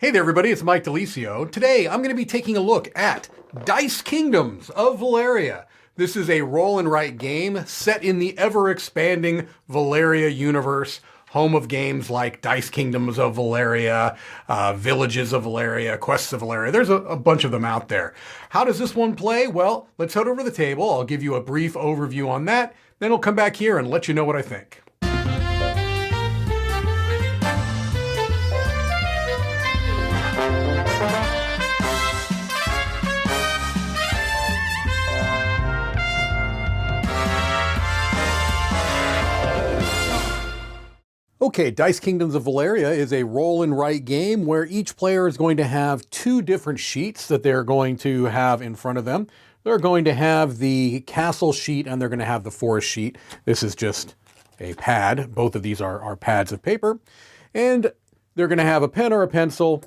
Hey there everybody, it's Mike DiLisio. Today I'm going to be taking a look at Dice Kingdoms of Valeria. This is a roll and write game set in the ever-expanding Valeria universe, home of games like Dice Kingdoms of Valeria, Villages of Valeria, Quests of Valeria. There's a bunch of them out there. How does this one play? Well, let's head over to the table. I'll give you a brief overview on that, then I'll come back here and let you know what I think. Okay, Dice Kingdoms of Valeria is a roll and write game where each player is going to have two different sheets that they're going to have in front of them. They're going to have the castle sheet and they're going to have the forest sheet. This is just a pad. Both of these are pads of paper. And they're going to have a pen or a pencil.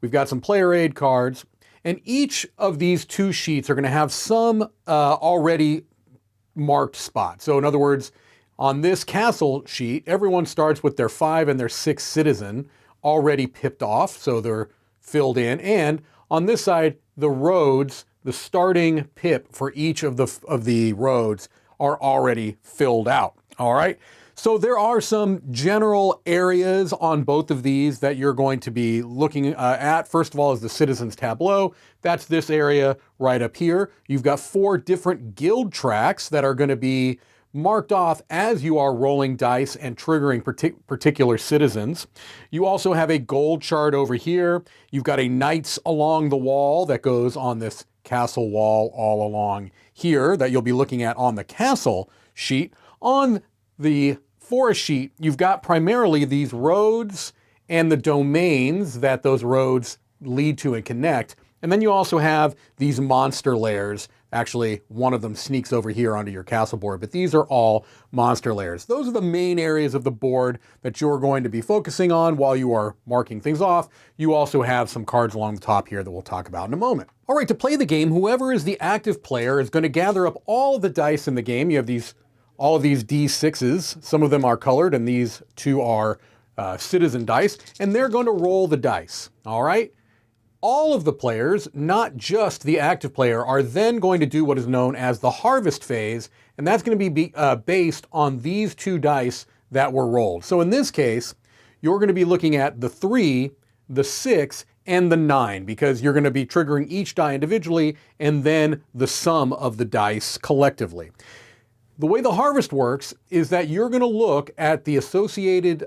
We've got some player aid cards. And each of these two sheets are going to have some already marked spots. So in other words, on this castle sheet, everyone starts with their 5 and their 6 citizen already pipped off, so they're filled in. And on this side, the roads, the starting pip for each of the roads are already filled out. All right. So there are some general areas on both of these that you're going to be looking at. First of all is the citizens tableau. That's this area right up here. You've got 4 different guild tracks that are going to be marked off as you are rolling dice and triggering particular citizens. You also have a gold chart over here. You've got a knights along the wall that goes on this castle wall all along here that you'll be looking at on the castle sheet. On the forest sheet, you've got primarily these roads and the domains that those roads lead to and connect. And then you also have these monster lairs. Actually, one of them sneaks over here onto your castle board, but these are all monster lairs. Those are the main areas of the board that you're going to be focusing on while you are marking things off. You also have some cards along the top here that we'll talk about in a moment. All right, to play the game, whoever is the active player is going to gather up all of the dice in the game. You have all of these D6s. Some of them are colored, and these 2 are citizen dice, and they're going to roll the dice. All right. All of the players, not just the active player, are then going to do what is known as the harvest phase, and that's going to be based on these 2 dice that were rolled. So in this case, you're going to be looking at the 3, the 6, and the 9, because you're going to be triggering each die individually and then the sum of the dice collectively. The way the harvest works is that you're going to look at the associated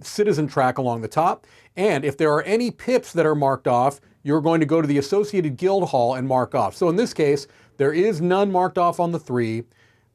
citizen track along the top, and if there are any pips that are marked off, you're going to go to the associated guild hall and mark off. So in this case, there is none marked off on the 3.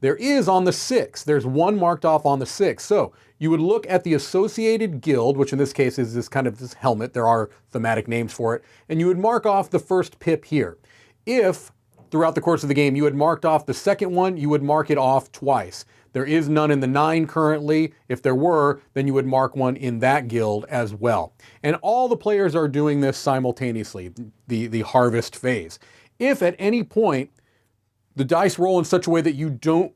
There is on the 6. There's 1 marked off on the 6. So you would look at the associated guild, which in this case is this helmet. There are thematic names for it. And you would mark off the first pip here. If throughout the course of the game you had marked off the second one, you would mark it off twice. There is none in the 9 currently. If there were, then you would mark one in that guild as well. And all the players are doing this simultaneously, the harvest phase. If at any point the dice roll in such a way that you don't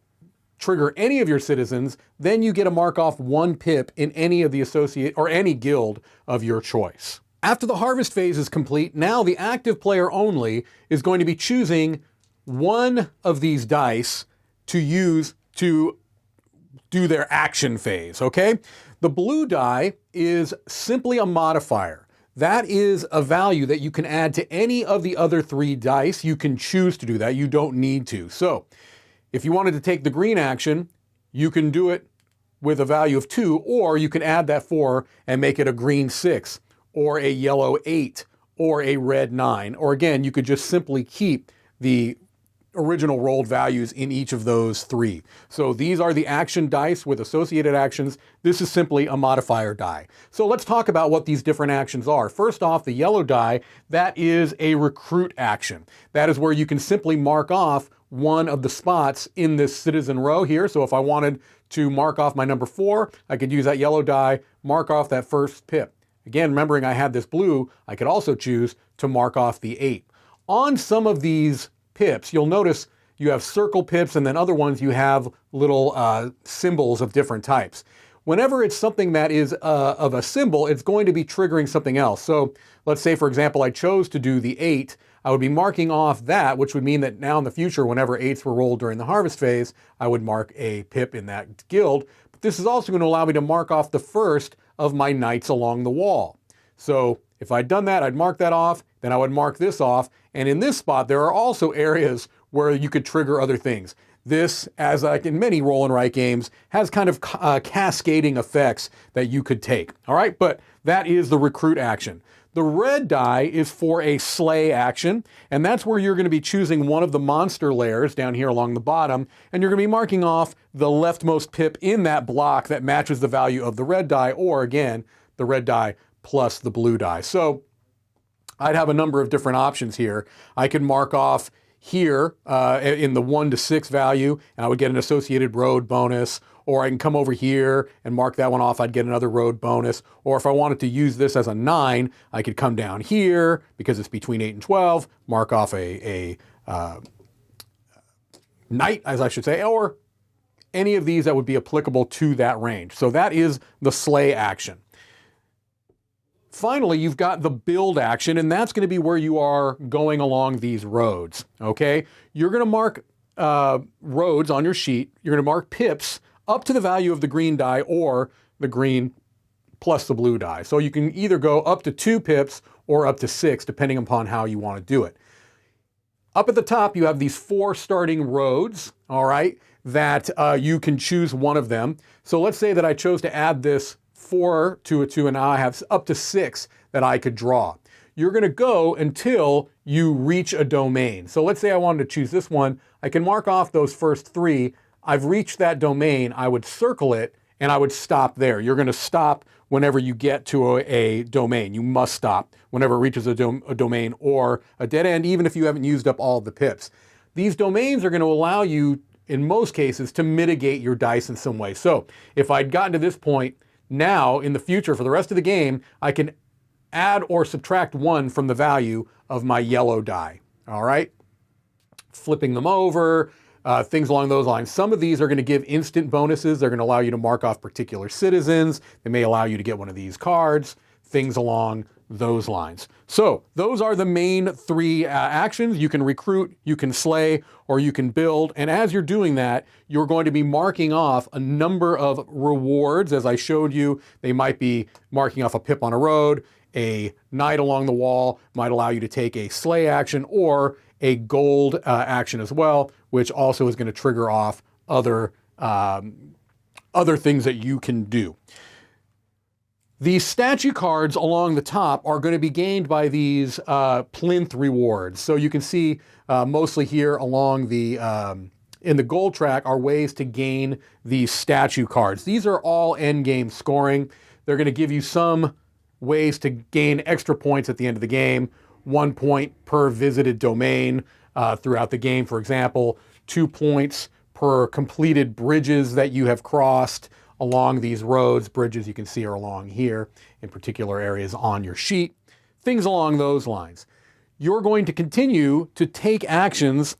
trigger any of your citizens, then you get to mark off 1 pip in any of the associate or any guild of your choice. After the harvest phase is complete, now the active player only is going to be choosing one of these dice to use to do their action phase, okay? The blue die is simply a modifier. That is a value that you can add to any of the other 3 dice. You can choose to do that. You don't need to. So if you wanted to take the green action, you can do it with a value of 2, or you can add that 4 and make it a green 6, or a yellow 8, or a red 9. Or again, you could just simply keep the original rolled values in each of those 3. So these are the action dice with associated actions. This is simply a modifier die. So let's talk about what these different actions are. First off, the yellow die, that is a recruit action. That is where you can simply mark off one of the spots in this citizen row here. So if I wanted to mark off my number 4, I could use that yellow die, mark off that first pip. Again, remembering I had this blue, I could also choose to mark off the 8. On some of these pips, you'll notice you have circle pips, and then other ones you have little symbols of different types. whenever it's something that is of a symbol, it's going to be triggering something else. So let's say, for example, I chose to do the 8. I would be marking off that, which would mean that now in the future, whenever 8s were rolled during the harvest phase, I would mark a pip in that guild. But this is also going to allow me to mark off the first of my knights along the wall. So if I'd done that, I'd mark that off, then I would mark this off. And in this spot, there are also areas where you could trigger other things. This, as like in many roll and write games, has kind of cascading effects that you could take. All right, but that is the recruit action. The red die is for a slay action, and that's where you're going to be choosing one of the monster layers down here along the bottom, and you're going to be marking off the leftmost pip in that block that matches the value of the red die, or again, the red die plus the blue die. So I'd have a number of different options here. I could mark off here in the 1 to 6 value, and I would get an associated road bonus, or I can come over here and mark that one off, I'd get another road bonus. Or if I wanted to use this as a 9, I could come down here, because it's between 8 and 12, mark off a knight, as I should say, or any of these that would be applicable to that range. So that is the slay action. Finally, you've got the build action, and that's going to be where you are going along these roads, okay? You're going to mark roads on your sheet. You're going to mark pips up to the value of the green die or the green plus the blue die. So you can either go up to 2 pips or up to 6, depending upon how you want to do it. Up at the top, you have these 4 starting roads, all right, that you can choose one of them. So let's say that I chose to add this 4 to a 2, and now I have up to 6 that I could draw. You're going to go until you reach a domain. So let's say I wanted to choose this one. I can mark off those first 3. I've reached that domain. I would circle it, and I would stop there. You're going to stop whenever you get to a domain. You must stop whenever it reaches a domain or a dead end, even if you haven't used up all of the pips. These domains are going to allow you, in most cases, to mitigate your dice in some way. So if I'd gotten to this point, now, in the future, for the rest of the game, I can add or subtract 1 from the value of my yellow die, all right? Flipping them over, things along those lines. Some of these are going to give instant bonuses. They're going to allow you to mark off particular citizens. They may allow you to get one of these cards, things along those lines. So those are the main 3 actions. You can recruit, you can slay, or you can build. And as you're doing that, you're going to be marking off a number of rewards. As I showed you, they might be marking off a pip on a road, a knight along the wall might allow you to take a slay action, or a gold action as well, which also is going to trigger off other things that you can do. These statue cards along the top are going to be gained by these plinth rewards. So you can see mostly here along the in the gold track are ways to gain these statue cards. These are all end game scoring. They're going to give you some ways to gain extra points at the end of the game. 1 point per visited domain throughout the game, for example. 2 points per completed bridges that you have crossed along these roads. Bridges you can see are along here in particular areas on your sheet. Things along those lines. You're going to continue to take actions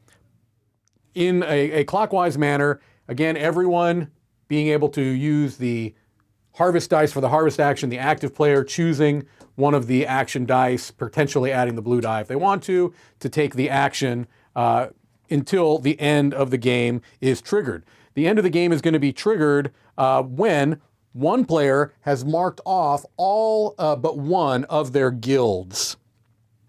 in a clockwise manner. Again, everyone being able to use the harvest dice for the harvest action, the active player choosing one of the action dice, potentially adding the blue die if they want to take the action until the end of the game is triggered. The end of the game is going to be triggered when one player has marked off all but one of their guilds.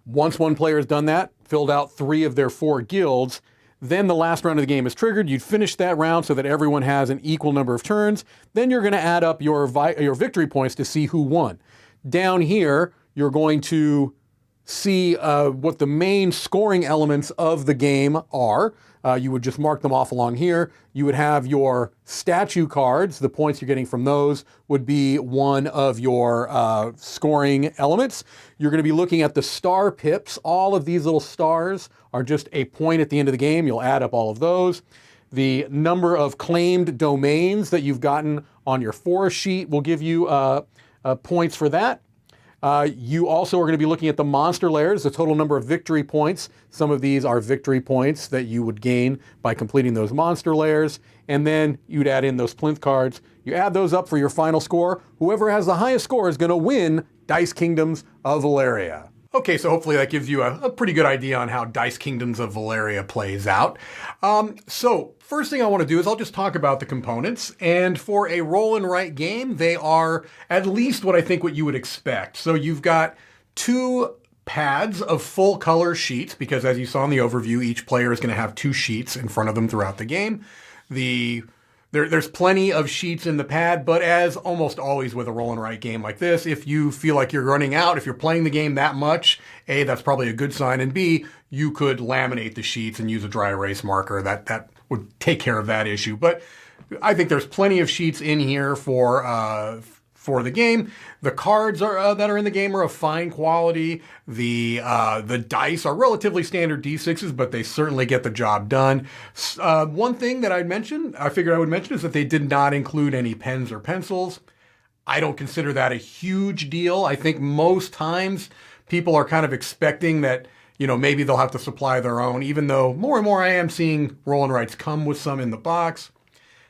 Once one player has done that, filled out 3 of their 4 guilds, then the last round of the game is triggered. You'd finish that round so that everyone has an equal number of turns. Then you're going to add up your victory points to see who won. Down here, you're going to see what the main scoring elements of the game are. You would just mark them off along here. You would have your statue cards. The points you're getting from those would be one of your scoring elements. You're going to be looking at the star pips. All of these little stars are just a point at the end of the game. You'll add up all of those. The number of claimed domains that you've gotten on your forest sheet will give you points for that. You also are going to be looking at the monster layers, the total number of victory points. Some of these are victory points that you would gain by completing those monster layers. And then you'd add in those plinth cards. You add those up for your final score. Whoever has the highest score is going to win Dice Kingdoms of Valeria. Okay, so hopefully that gives you a pretty good idea on how Dice Kingdoms of Valeria plays out. So first thing I want to do is I'll just talk about the components. And for a roll and write game, they are at least what you would expect. So you've got 2 pads of full color sheets, because as you saw in the overview, each player is going to have 2 sheets in front of them throughout the game. There's plenty of sheets in the pad, but as almost always with a roll and write game like this, if you feel like you're running out, if you're playing the game that much, A, that's probably a good sign, and B, you could laminate the sheets and use a dry erase marker. That would take care of that issue. But I think there's plenty of sheets in here for the game. The cards that are in the game are of fine quality. The dice are relatively standard D6s, but they certainly get the job done. One thing that I figured I would mention is that they did not include any pens or pencils. I don't consider that a huge deal. I think most times people are kind of expecting that, maybe they'll have to supply their own, even though more and more I am seeing roll and writes come with some in the box.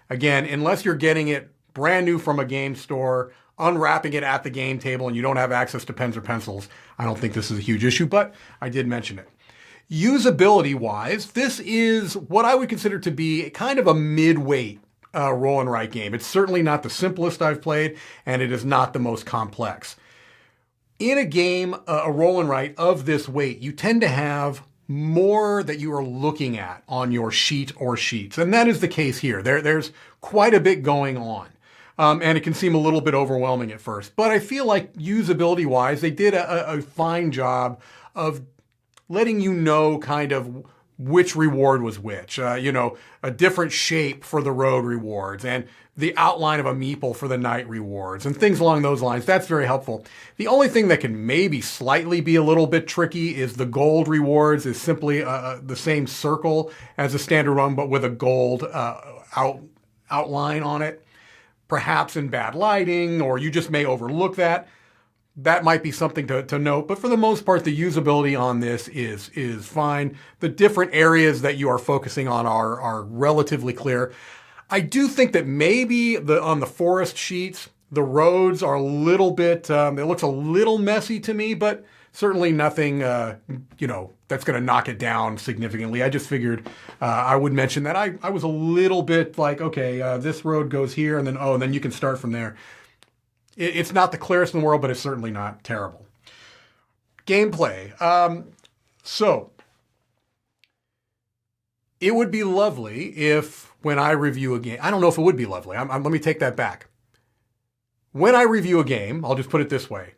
Again, unless you're getting it brand new from a game store, unwrapping it at the game table, and you don't have access to pens or pencils, I don't think this is a huge issue, but I did mention it. Usability-wise, this is what I would consider to be kind of a mid-weight roll and write game. It's certainly not the simplest I've played, and it is not the most complex. In a game, a roll and write of this weight, you tend to have more that you are looking at on your sheet or sheets, and that is the case here. There's quite a bit going on. And it can seem a little bit overwhelming at first. But I feel like usability-wise, they did a fine job of letting you know kind of which reward was which. A different shape for the road rewards and the outline of a meeple for the night rewards and things along those lines. That's very helpful. The only thing that can maybe slightly be a little bit tricky is the gold rewards is simply the same circle as a standard one, but with a gold outline on it. Perhaps in bad lighting, or you just may overlook that. That might be something to note, but for the most part, the usability on this is fine. The different areas that you are focusing on are relatively clear. I do think that maybe on the forest sheets, the roads are a little bit, it looks a little messy to me, but certainly nothing, that's going to knock it down significantly. I just figured I would mention that I was a little bit like, okay, this road goes here, and then you can start from there. It's not the clearest in the world, but it's certainly not terrible. Gameplay. So it would be lovely if when I review a game, I don't know if it would be lovely. Let me take that back. When I review a game, I'll just put it this way.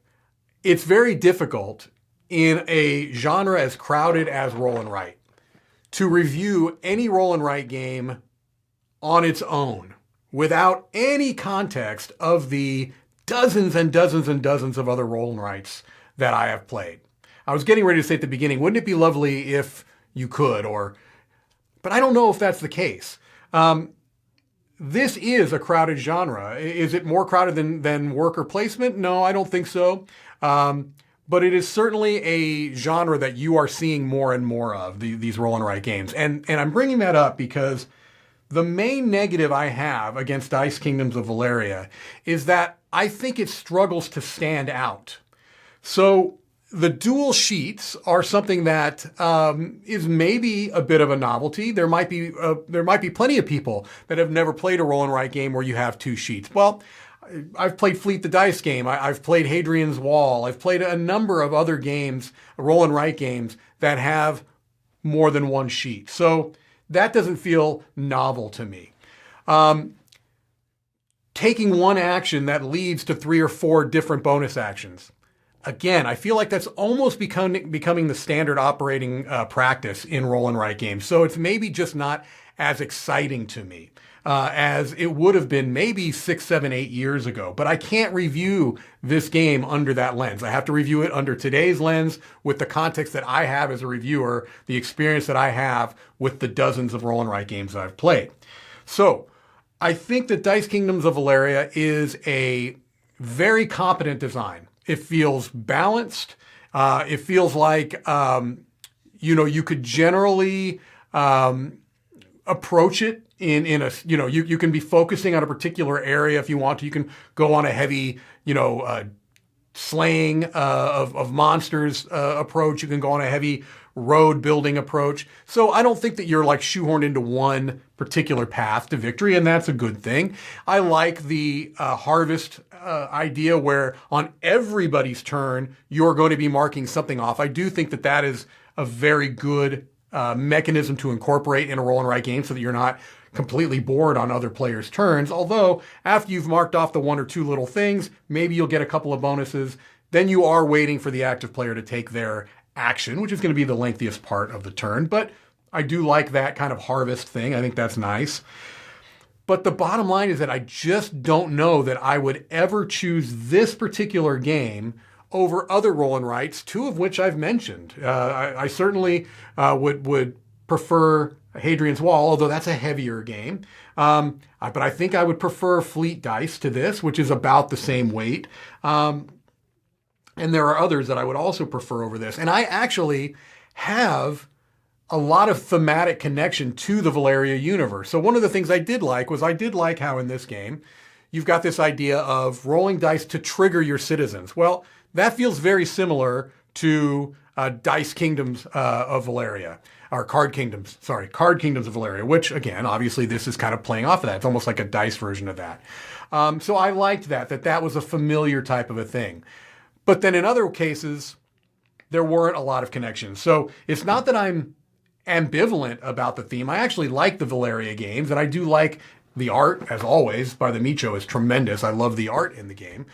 It's very difficult in a genre as crowded as roll and write to review any roll and write game on its own without any context of the dozens and dozens and dozens of other roll and writes that I have played. I was getting ready to say at the beginning, wouldn't it be lovely if you could, but I don't know if that's the case. This is a crowded genre. Is it more crowded than worker placement? No, I don't think so. But it is certainly a genre that you are seeing more and more of, these roll and write games. And I'm bringing that up because the main negative I have against Dice Kingdoms of Valeria is that I think it struggles to stand out. So the dual sheets are something that is maybe a bit of a novelty. There might be plenty of people that have never played a roll and write game where you have 2 sheets. Well, I've played Fleet the Dice game. I've played Hadrian's Wall. I've played a number of other games, roll and write games, that have more than 1 sheet. So that doesn't feel novel to me. Taking one action that leads to 3 or 4 different bonus actions. Again, I feel like that's almost becoming the standard operating practice in roll and write games. So it's maybe just not as exciting to me as it would have been maybe 6, 7, 8 years ago. But I can't review this game under that lens. I have to review it under today's lens with the context that I have as a reviewer, the experience that I have with the dozens of roll and write games I've played. So I think that Dice Kingdoms of Valeria is a very competent design. It feels balanced. It feels like, you could generally approach it in a, you can be focusing on a particular area if you want to. You can go on a heavy, slaying of monsters approach. You can go on a heavy road building approach. So I don't think that you're like shoehorned into one particular path to victory, and that's a good thing. I like the harvest idea where on everybody's turn, you're going to be marking something off. I do think that that is a very good mechanism to incorporate in a roll and write game so that you're not completely bored on other players' turns. Although after you've marked off the one or two little things, maybe you'll get a couple of bonuses. Then you are waiting for the active player to take their action, which is going to be the lengthiest part of the turn. But I do like that kind of harvest thing. I think that's nice. But the bottom line is that I just don't know that I would ever choose this particular game over other roll and writes, two of which I've mentioned. I certainly would prefer Hadrian's Wall, although that's a heavier game. But I think I would prefer Fleet Dice to this, which is about the same weight. And there are others that I would also prefer over this. And I actually have a lot of thematic connection to the Valeria universe. So one of the things I did like was I did like how in this game, you've got this idea of rolling dice to trigger your citizens. Well, that feels very similar to Dice Kingdoms of Valeria, or Card Kingdoms of Valeria, which again, obviously this is kind of playing off of that. It's almost like a dice version of that. So I liked that was a familiar type of a thing. But then in other cases, there weren't a lot of connections. So it's not that I'm ambivalent about the theme. I actually like the Valeria games, and I do like the art, as always, by the Micho is tremendous. I love the art in the game.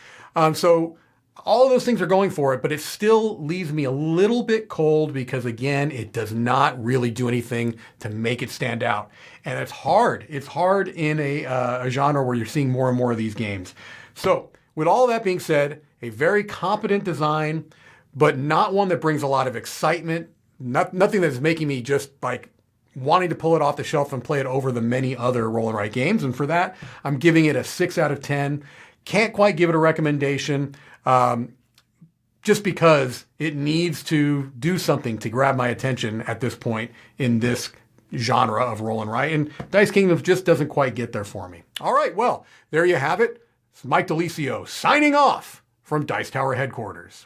So all of those things are going for it, but it still leaves me a little bit cold because, again, it does not really do anything to make it stand out. And it's hard. It's hard in a genre where you're seeing more and more of these games. So with all that being said, a very competent design, but not one that brings a lot of excitement. Nothing that's making me just like wanting to pull it off the shelf and play it over the many other roll and write games. And for that, I'm giving it a 6 out of 10. Can't quite give it a recommendation just because it needs to do something to grab my attention at this point in this genre of roll and write. And Dice Kingdoms just doesn't quite get there for me. All right, well, there you have it. It's Mike DiLisio signing off from Dice Tower headquarters.